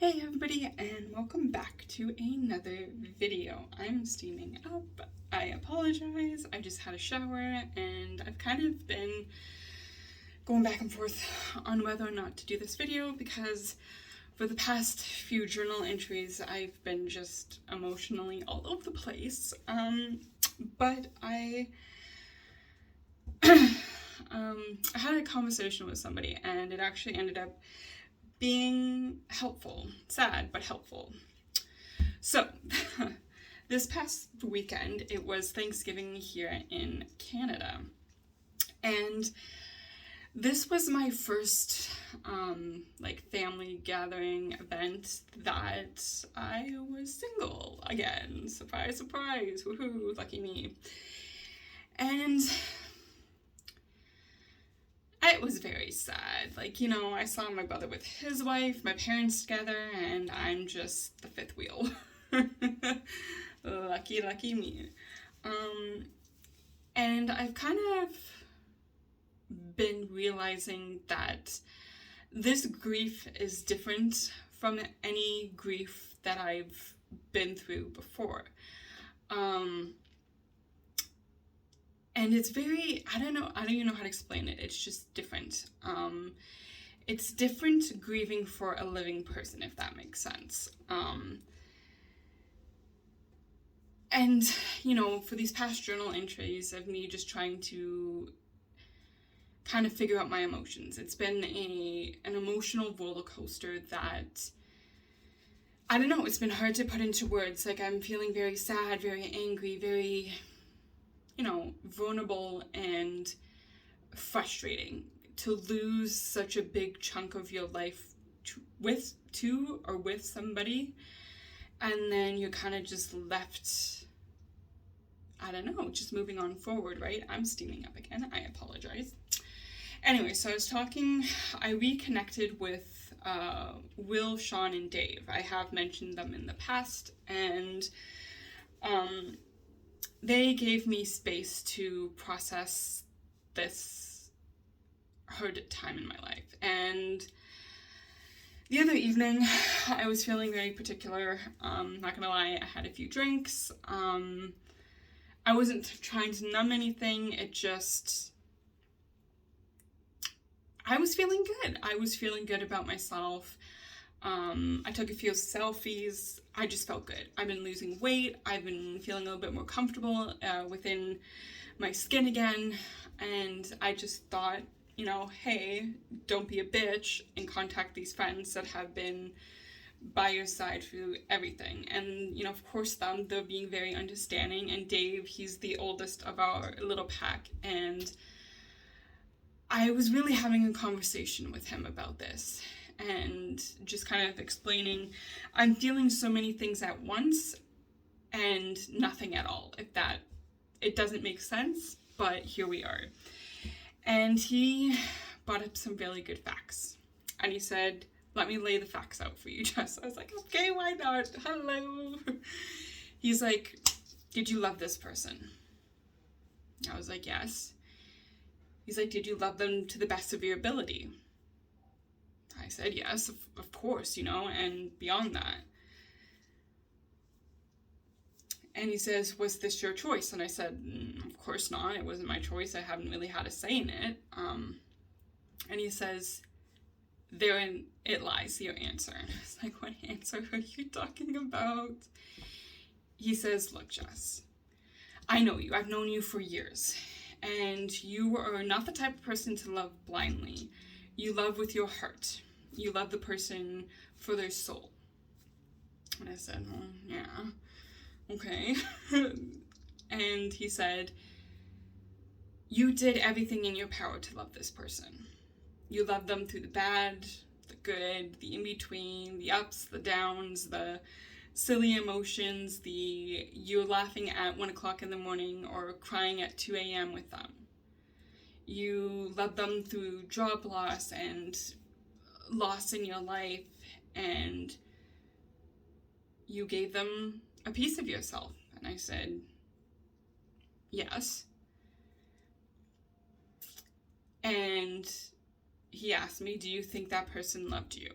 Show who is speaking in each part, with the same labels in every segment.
Speaker 1: Hey everybody, and welcome back to another video. I'm steaming up. I apologize. I just had a shower and I've kind of been going back and forth on whether or not to do this video because for the past few journal entries I've been just emotionally all over the place. But I had a conversation with somebody and it actually ended up being helpful. Sad, but helpful. So, this past weekend, it was Thanksgiving here in Canada. And this was my first, family gathering event that I was single again. Surprise, surprise, woohoo, lucky me. And it was very sad. I saw my brother with his wife, my parents together, and I'm just the fifth wheel. Lucky, lucky me. And I've kind of been realizing that this grief is different from any grief that I've been through before. And it's very, I don't even know how to explain it. It's just different. It's different grieving for a living person, if that makes sense. And, for these past journal entries of me just trying to kind of figure out my emotions, it's been an emotional roller coaster that, I don't know, it's been hard to put into words. I'm feeling very sad, very angry, very vulnerable and frustrating to lose such a big chunk of your life with somebody, and then you're kind of just left, I don't know, just moving on forward, right? I'm steaming up again. I apologize. Anyway, so I reconnected with Will, Sean, and Dave. I have mentioned them in the past, and they gave me space to process this hard time in my life. And the other evening, I was feeling very particular. Not gonna lie, I had a few drinks. I wasn't trying to numb anything. I was feeling good. I was feeling good about myself. I took a few selfies. I just felt good. I've been losing weight. I've been feeling a little bit more comfortable within my skin again. And I just thought, hey, don't be a bitch and contact these friends that have been by your side through everything. And, of course, they're being very understanding. And Dave, he's the oldest of our little pack. And I was really having a conversation with him about this. And just kind of explaining, I'm feeling so many things at once and nothing at all. It doesn't make sense, but here we are. And he brought up some really good facts. And he said, let me lay the facts out for you, Jess. I was like, okay, why not? Hello. He's like, did you love this person? I was like, yes. He's like, did you love them to the best of your ability? I said, yes, of course, and beyond that. And he says, was this your choice? And I said, of course not. It wasn't my choice. I haven't really had a say in it. And he says, therein it lies, your answer. And I was like, what answer are you talking about? He says, look, Jess, I know you. I've known you for years. And you are not the type of person to love blindly. You love with your heart. You love the person for their soul. And I said, well, yeah, okay. And he said, you did everything in your power to love this person. You loved them through the bad, the good, the in-between, the ups, the downs, the silly emotions, you're laughing at 1 o'clock in the morning or crying at 2 a.m. with them. You loved them through job loss and loss in your life, and you gave them a piece of yourself. And I said, yes. And he asked me, do you think that person loved you?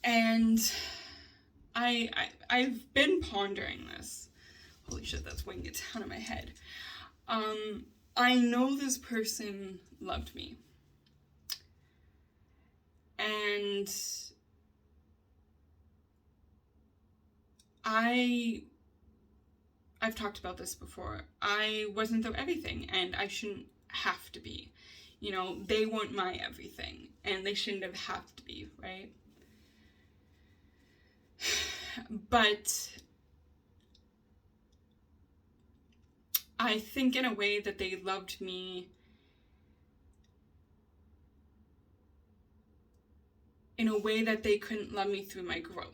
Speaker 1: And I've been pondering this. Holy shit, that's weighing a ton on my head. I know this person loved me. And I've talked about this before. I wasn't their everything, and I shouldn't have to be. You know, they weren't my everything, and they shouldn't have to be, right? But I think in a way that they loved me in a way that they couldn't love me through my growth.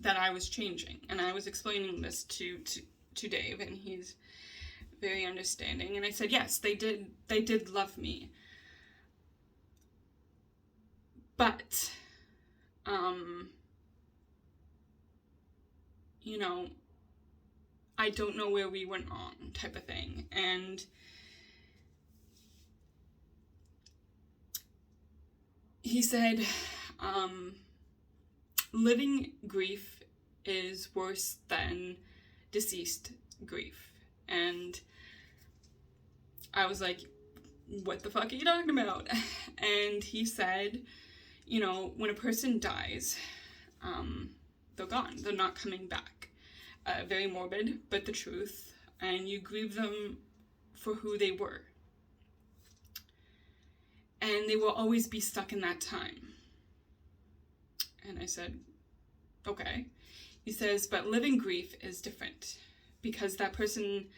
Speaker 1: That I was changing. And I was explaining this to Dave, and he's very understanding. And I said, yes, they did love me. But, you know, I don't know where we went wrong, type of thing. And he said, living grief is worse than deceased grief. And I was like, what the fuck are you talking about? And he said, you know, when a person dies, they're gone. They're not coming back. Very morbid, but the truth. And you grieve them for who they were. And they will always be stuck in that time. And I said, okay. He says, but living grief is different, because that person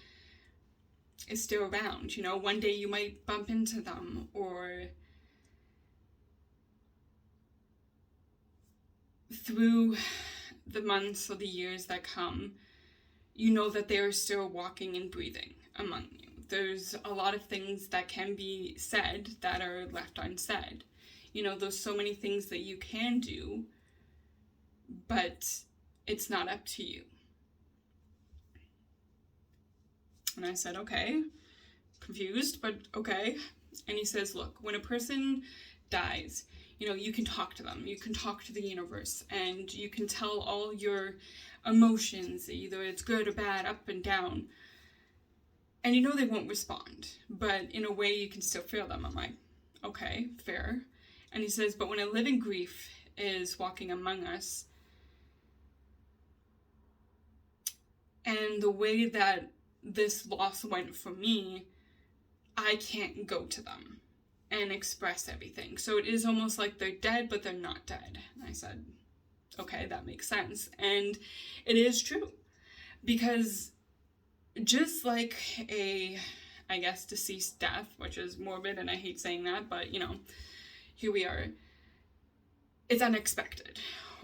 Speaker 1: is still around. You know, one day you might bump into them, or through the months or the years that come, you know that they are still walking and breathing among you. There's a lot of things that can be said that are left unsaid. You know, there's so many things that you can do, but it's not up to you. And I said, okay, confused, but okay. And he says, look, when a person dies, you know, you can talk to them, you can talk to the universe, and you can tell all your emotions, either it's good or bad, up and down. And you know they won't respond, but in a way you can still feel them. I'm like, okay, fair. And he says, but when a living grief is walking among us, and the way that this loss went for me, I can't go to them and express everything. So it is almost like they're dead, but they're not dead. And I said, okay, that makes sense. And it is true. Because just like a, I guess, deceased death, which is morbid, and I hate saying that, but, you know, here we are. It's unexpected.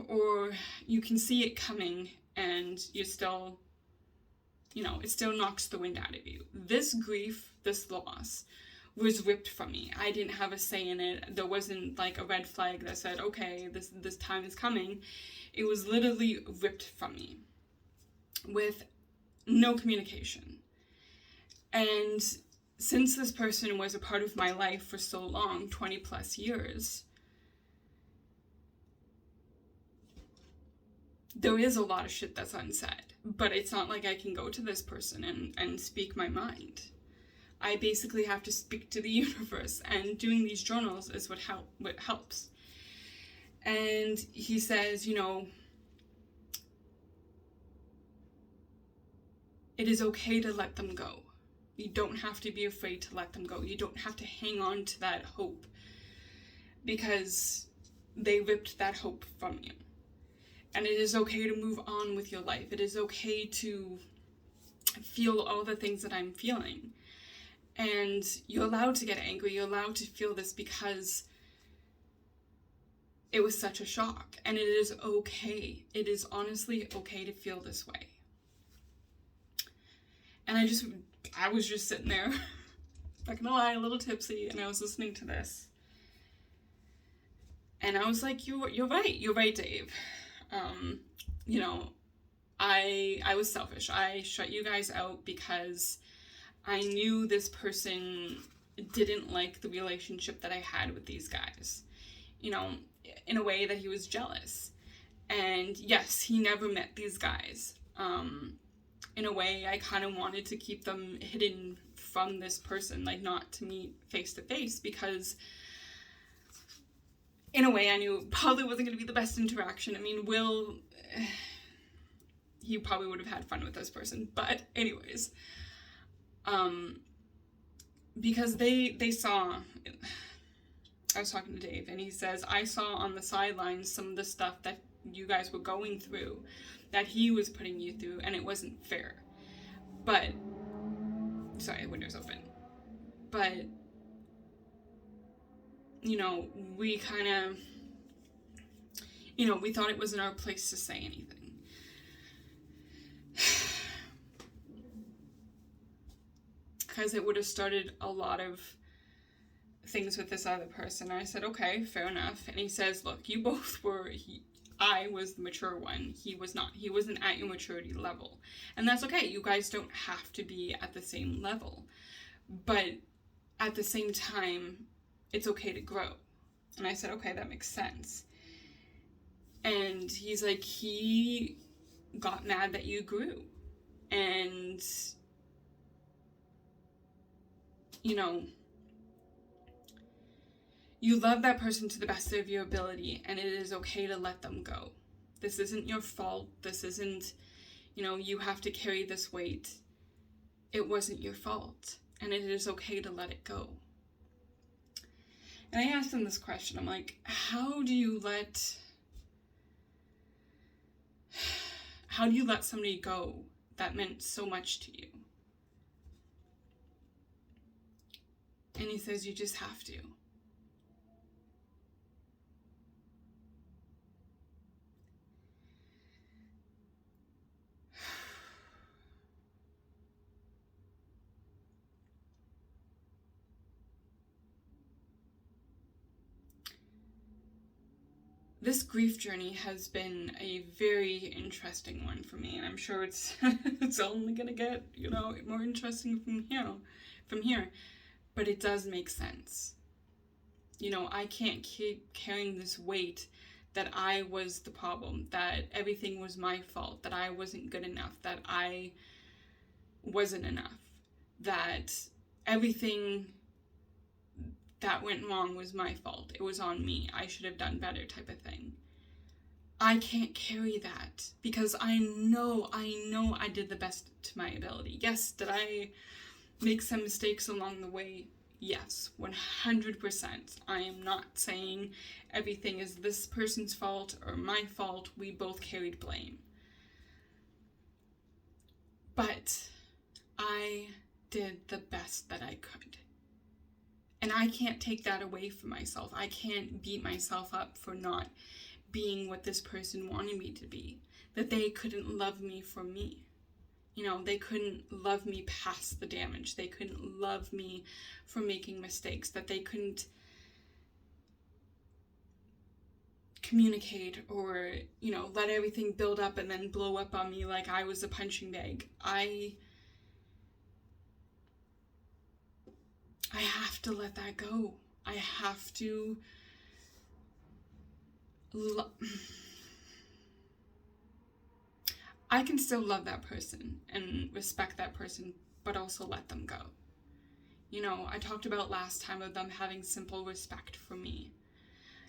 Speaker 1: Or you can see it coming, and you still, you know, it still knocks the wind out of you. This grief, this loss, was ripped from me. I didn't have a say in it. There wasn't like a red flag that said, okay, this time is coming. It was literally ripped from me with no communication. And since this person was a part of my life for so long, 20 plus years, there is a lot of shit that's unsaid. But it's not like I can go to this person and speak my mind. I basically have to speak to the universe, and doing these journals is what helps. And he says, you know, it is okay to let them go. You don't have to be afraid to let them go. You don't have to hang on to that hope, because they ripped that hope from you. And it is okay to move on with your life. It is okay to feel all the things that I'm feeling. And you're allowed to get angry. You're allowed to feel this, because it was such a shock. And it is okay. It is honestly okay to feel this way. And I was just sitting there, not gonna lie, a little tipsy, and I was listening to this. And I was like, you're right, Dave. You know, I was selfish. I shut you guys out because I knew this person didn't like the relationship that I had with these guys. you know, in a way that he was jealous. And yes, he never met these guys. In a way, I kind of wanted to keep them hidden from this person, like not to meet face to face, because in a way I knew it probably wasn't going to be the best interaction. I mean, Will, he probably would have had fun with this person, but anyways, because they saw, I was talking to Dave, and he says, I saw on the sidelines some of the stuff that you guys were going through, that he was putting you through, and it wasn't fair. But, sorry, window's open. But, you know, we kind of, you know, we thought it wasn't our place to say anything. Because it would have started a lot of things with this other person. I said, okay, fair enough. And he says, look, you both were, I was the mature one. He was not. He wasn't at your maturity level. And that's okay. You guys don't have to be at the same level. But at the same time, it's okay to grow. And I said, okay, that makes sense. And he's like, he got mad that you grew. And, you know, you love that person to the best of your ability, and it is okay to let them go. This isn't your fault. This isn't, you know, you have to carry this weight. It wasn't your fault, and it is okay to let it go. And I asked him this question. I'm like, how do you let somebody go that meant so much to you? And he says, you just have to. This grief journey has been a very interesting one for me, and I'm sure it's it's only gonna get, you know, more interesting from here. But it does make sense. You know, I can't keep carrying this weight that I was the problem, that everything was my fault, that I wasn't good enough, that I wasn't enough, that everything that went wrong was my fault. It was on me. I should have done better, type of thing. I can't carry that because I know I did the best to my ability. Yes, did I make some mistakes along the way? Yes, 100%. I am not saying everything is this person's fault or my fault. We both carried blame. But I did the best that I could. And I can't take that away from myself. I can't beat myself up for not being what this person wanted me to be. That they couldn't love me for me. You know, they couldn't love me past the damage. They couldn't love me for making mistakes. That they couldn't communicate or, you know, let everything build up and then blow up on me like I was a punching bag. I have to let that go. I have to I can still love that person and respect that person, but also let them go. You know, I talked about last time of them having simple respect for me.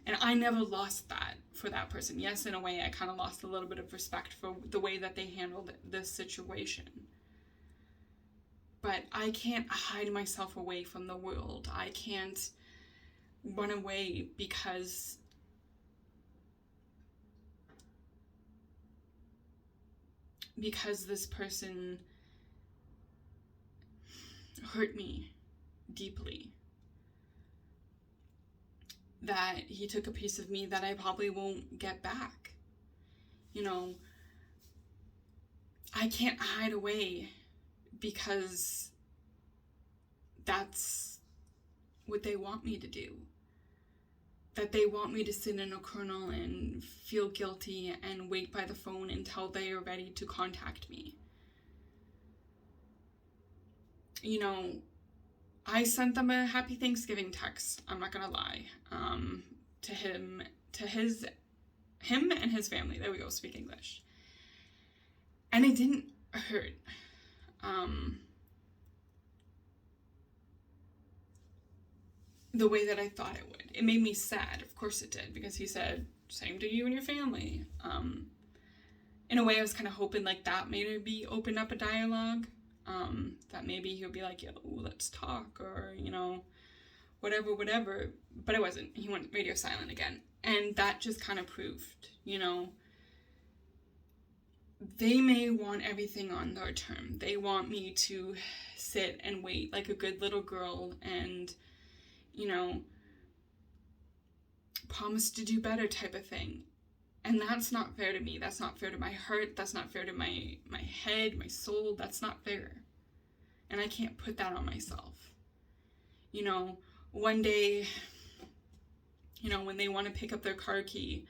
Speaker 1: And I never lost that for that person. Yes, in a way, I kind of lost a little bit of respect for the way that they handled this situation. But I can't hide myself away from the world. I can't run away because this person hurt me deeply. That he took a piece of me that I probably won't get back. You know, I can't hide away because that's what they want me to do. That they want me to sit in a kernel and feel guilty and wait by the phone until they are ready to contact me. You know, I sent them a happy Thanksgiving text, I'm not gonna lie. to him and his family. There we go, speak English. And it didn't hurt. The way that I thought it would. It made me sad, of course it did, because he said, same to you and your family. In a way, I was kind of hoping like that maybe open up a dialogue, that maybe he'll be like, yo, let's talk, or, you know, whatever, but it wasn't. He went radio silent again, and that just kind of proved, you know, they may want everything on their term. They want me to sit and wait like a good little girl and, you know, promise to do better type of thing. And that's not fair to me. That's not fair to my heart. That's not fair to my head, my soul. That's not fair. And I can't put that on myself. You know, one day, you know, when they want to pick up their car key,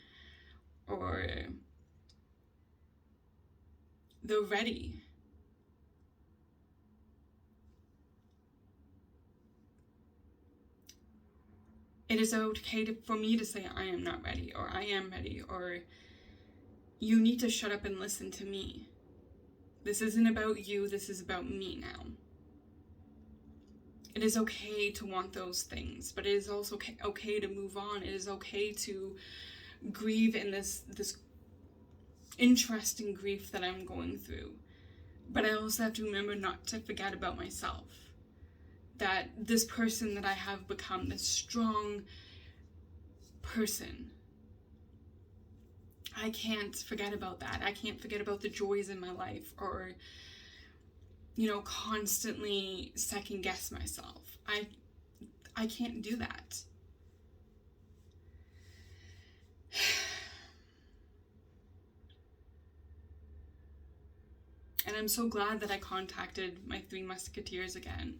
Speaker 1: or they're ready, it is okay for me to say I am not ready, or I am ready, or you need to shut up and listen to me. This isn't about you, this is about me now. It is okay to want those things, but it is also okay to move on. It is okay to grieve in this interesting grief that I'm going through. But I also have to remember not to forget about myself. That this person that I have become, this strong person, I can't forget about that. I can't forget about the joys in my life, or, you know, constantly second guess myself. I can't do that. And I'm so glad that I contacted my 3 musketeers again,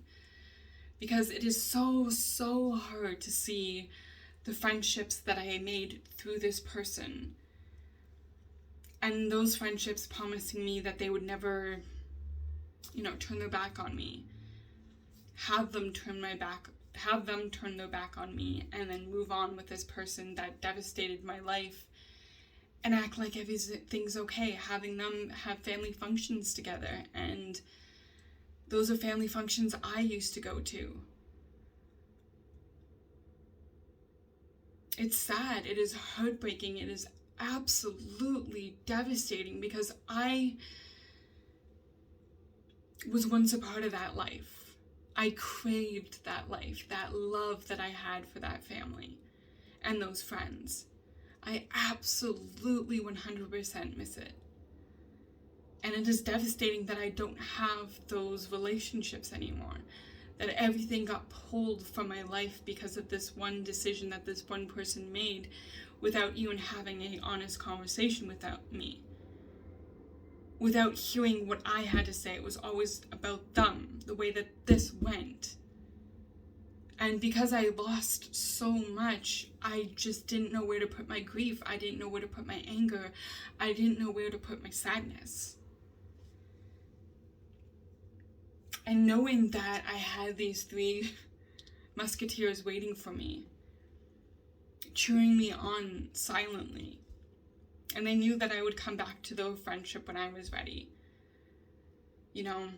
Speaker 1: because it is so hard to see the friendships that I made through this person, and those friendships promising me that they would never, you know, turn their back on me, have them turn their back on me, and then move on with this person that devastated my life, and act like everything's okay, having them have family functions together. And those are family functions I used to go to. It's sad. It is heartbreaking. It is absolutely devastating, because I was once a part of that life. I craved that life, that love that I had for that family and those friends. I absolutely 100% miss it. And it is devastating that I don't have those relationships anymore. That everything got pulled from my life because of this one decision that this one person made, without even having an honest conversation without me. Without hearing what I had to say. It was always about them, the way that this went. And because I lost so much, I just didn't know where to put my grief. I didn't know where to put my anger. I didn't know where to put my sadness. And knowing that I had these 3 musketeers waiting for me, cheering me on silently, and they knew that I would come back to their friendship when I was ready, you know,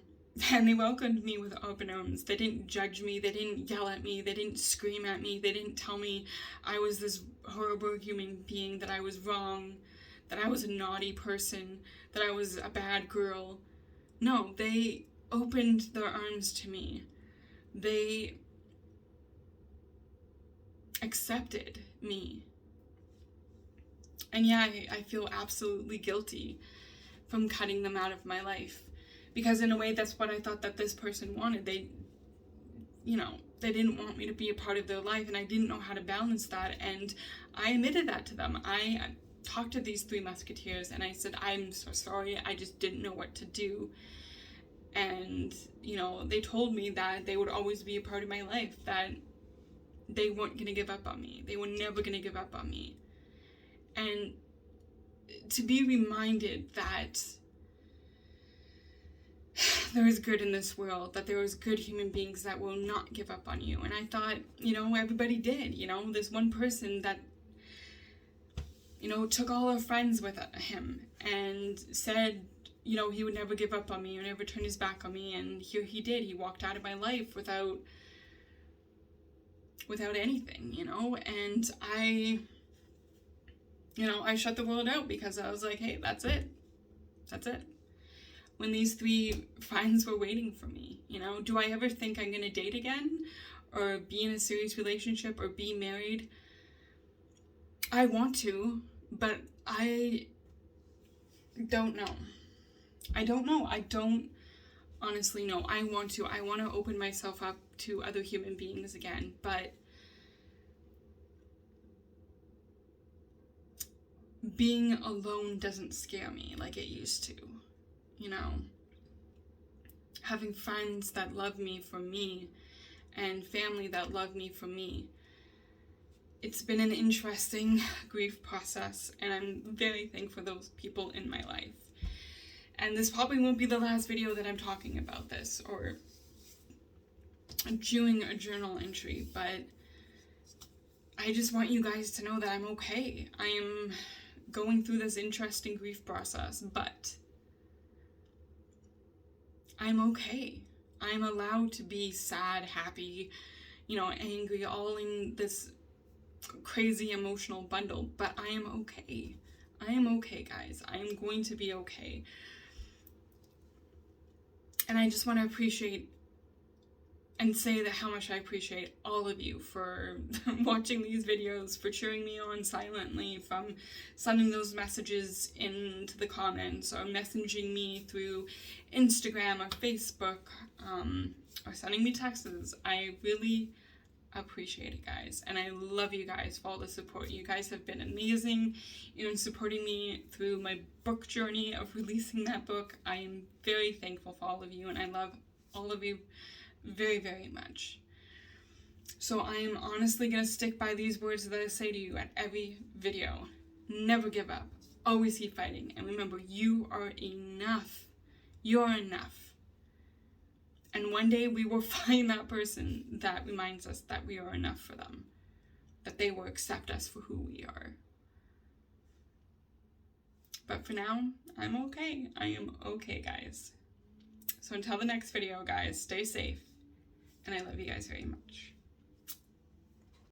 Speaker 1: and they welcomed me with open arms. They didn't judge me, they didn't yell at me, they didn't scream at me, they didn't tell me I was this horrible human being, that I was wrong, that I was a naughty person, that I was a bad girl. No, they opened their arms to me. They accepted me. And yeah, I feel absolutely guilty from cutting them out of my life, because in a way that's what I thought that this person wanted. They, you know, they didn't want me to be a part of their life, and I didn't know how to balance that, and I admitted that to them. I talked to these 3 musketeers and I said, I'm so sorry, I just didn't know what to do. And, you know, they told me that they would always be a part of my life, that they weren't going to give up on me. They were never going to give up on me. And to be reminded that there is good in this world, that there is good human beings that will not give up on you. And I thought, you know, everybody did. You know, this one person that took all our friends with him and said, he would never give up on me, or never turn his back on me, and here he did. He walked out of my life without anything, and I shut the world out because I was like, hey, that's it. When these 3 friends were waiting for me, do I ever think I'm gonna date again, or be in a serious relationship, or be married? I want to, but I don't know. I don't honestly know. I want to open myself up to other human beings again, but being alone doesn't scare me like it used to. Having friends that love me for me, and family that love me for me. It's been an interesting grief process, and I'm very thankful for those people in my life. And this probably won't be the last video that I'm talking about this, or doing a journal entry, but I just want you guys to know that I'm okay. I am going through this interesting grief process, but I'm okay. I'm allowed to be sad, happy, angry, all in this crazy emotional bundle, but I am okay. I am okay, guys. I am going to be okay. And I just want to appreciate and say that how much I appreciate all of you for watching these videos, for cheering me on silently, from sending those messages into the comments, or messaging me through Instagram or Facebook, or sending me texts. I really appreciate it, guys, and I love you guys for all the support. You guys have been amazing, supporting me through my book journey of releasing that book. I am very thankful for all of you, and I love all of you very, very much. So I am honestly going to stick by these words that I say to you at every video. Never give up. Always keep fighting. And remember, you are enough. You are enough. And one day we will find that person that reminds us that we are enough for them. That they will accept us for who we are. But for now, I'm okay. I am okay, guys. So until the next video, guys, stay safe. And I love you guys very much.